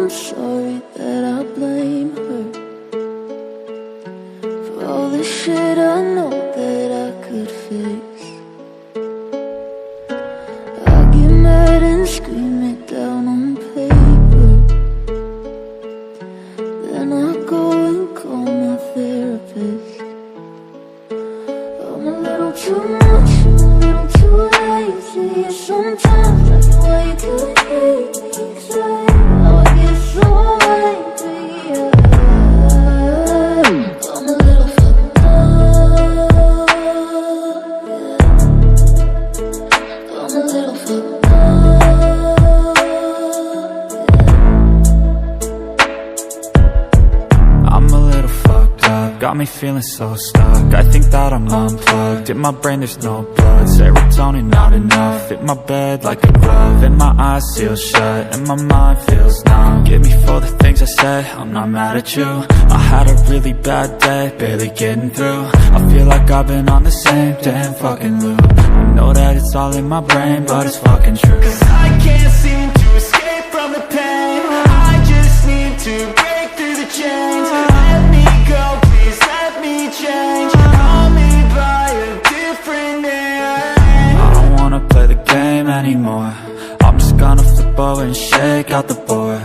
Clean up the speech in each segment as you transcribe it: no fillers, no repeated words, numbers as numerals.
I'm sorry that I blame her for all the shit I know that I could fix. I get mad and scream it down on paper, then I go and call my therapist. I'm a little too much, I'm a little too lazy. Sometimes I know why you couldn't hate me, 'cause I get so angry. I'm a little fucked up, yeah. I'm a little fucked up, yeah. I'm a little fucked up, got me feeling so stuck. I think that I'm unplugged, in my brain there's no blood. Serotonin not enough, fit my bed like a glove. And my eyes seal shut, and my mind feels numb. Get me for the things I said, I'm not mad at you. I had a really bad day, barely getting through. I feel like I've been on the same damn fucking loop. I know that it's all in my brain, but it's fucking true. 'Cause I can't seem to escape from the pain. I just need to break through the chains. Let me go, please let me change. Call me by a different name. I don't wanna play the game anymore. I'm just gonna flip over and shake out the board.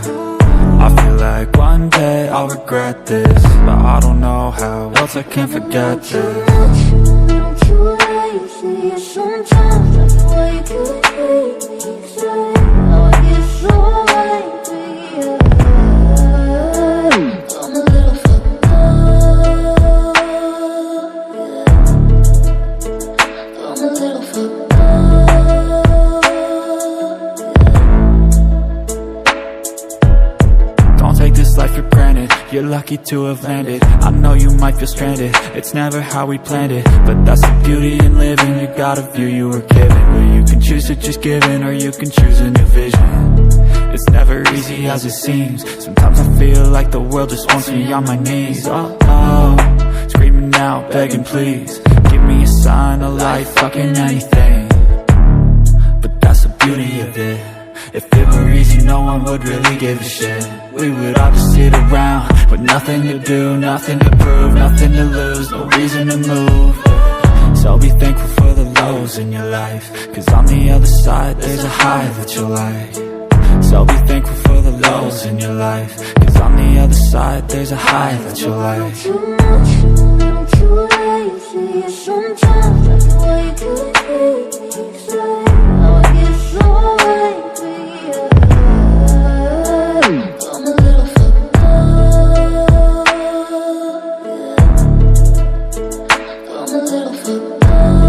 I feel like one day I'll regret this, but I don't know how else I can forget this. Too lazy. Sometimes I know why you couldn't hate me, 'cause I get so angry. I'm a little fucked up, yeah. I'm a little fucked up, yeah. Don't take this life for granted, you're lucky to have landed. I know you might feel stranded, it's never how we planned it. But that's the beauty in living, you got a view you were given. Where you can choose to just give in, or you can choose a new vision. It's never easy as it seems, sometimes I feel like the world just wants me on my knees. Oh, oh, screaming out, begging please, give me a sign, a light, fucking anything. But that's the beauty of it, if it were easy no one would really give a shit. We would all just sit around with nothing to do, nothing to prove, nothing to lose, no reason to move. So be thankful for the lows in your life, 'cause on the other side there's a high that you'll like. So be thankful for the lows in your life, 'cause on the other side there's a high that you'll like. Too much, I'm too lazy. Sometimes I know why you couldn't hate me, 'cause I get so angry. I'm a little fucked up, yeah. I'm a little fucked up, yeah.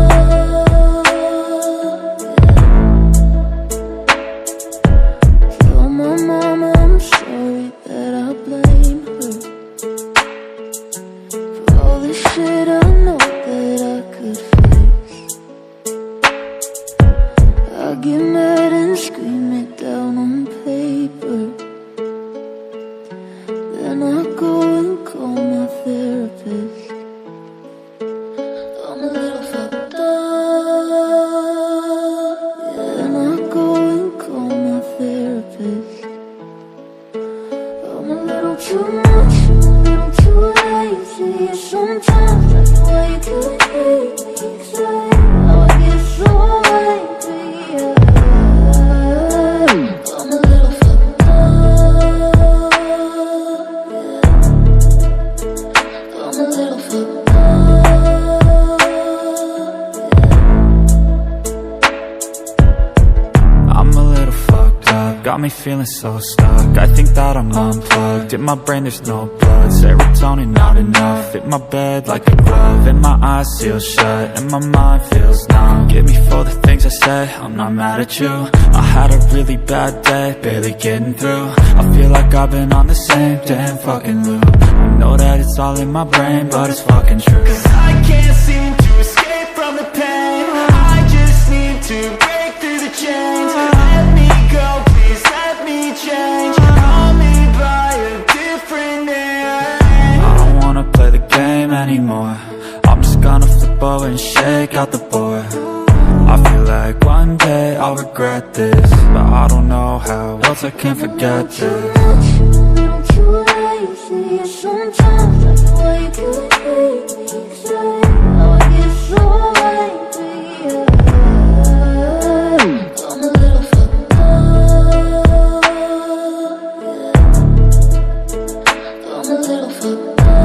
Tell my mama I'm sorry that I blame her for all the shit I know that I could fix. I get mad and scream it down on paper, then I go and call my therapist. I'm a little fucked up, yeah. Then I go and call my therapist. I'm a little too much, I'm a little too lazy. Sometimes I know why you couldn't hate me, 'cause I get so angry. I'm a little fucked up, yeah. I'm a little fucked up, yeah. I'm a little fucked up, got me feeling so stuck. I think that I'm unplugged, in my brain there's no blood. Serotonin not enough, fit my bed like a glove. And my eyes seal shut, and my mind feels numb. Get me for the things I said, I'm not mad at you. I had a really bad day, barely getting through. I feel like I've been on the same damn fucking loop. I know that it's all in my brain, but it's fucking true. 'Cause I can't seem to escape from the pain. I just need to break through the chains. Let me go, please let me change. Call me by a different name. I don't wanna play the game anymore. I'm just gonna flip over and shake out the board. I feel like one day I'll regret this, but I don't know how else I can forget this. Too lazy, sometimes I wake up say I get so angry. I'm a little fucked up. I'm a little fucked up.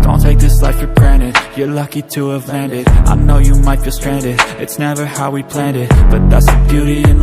Don't take this life for granted, you're lucky to have landed. I know you might feel stranded, it's never how we planned it, but that's the beauty in living.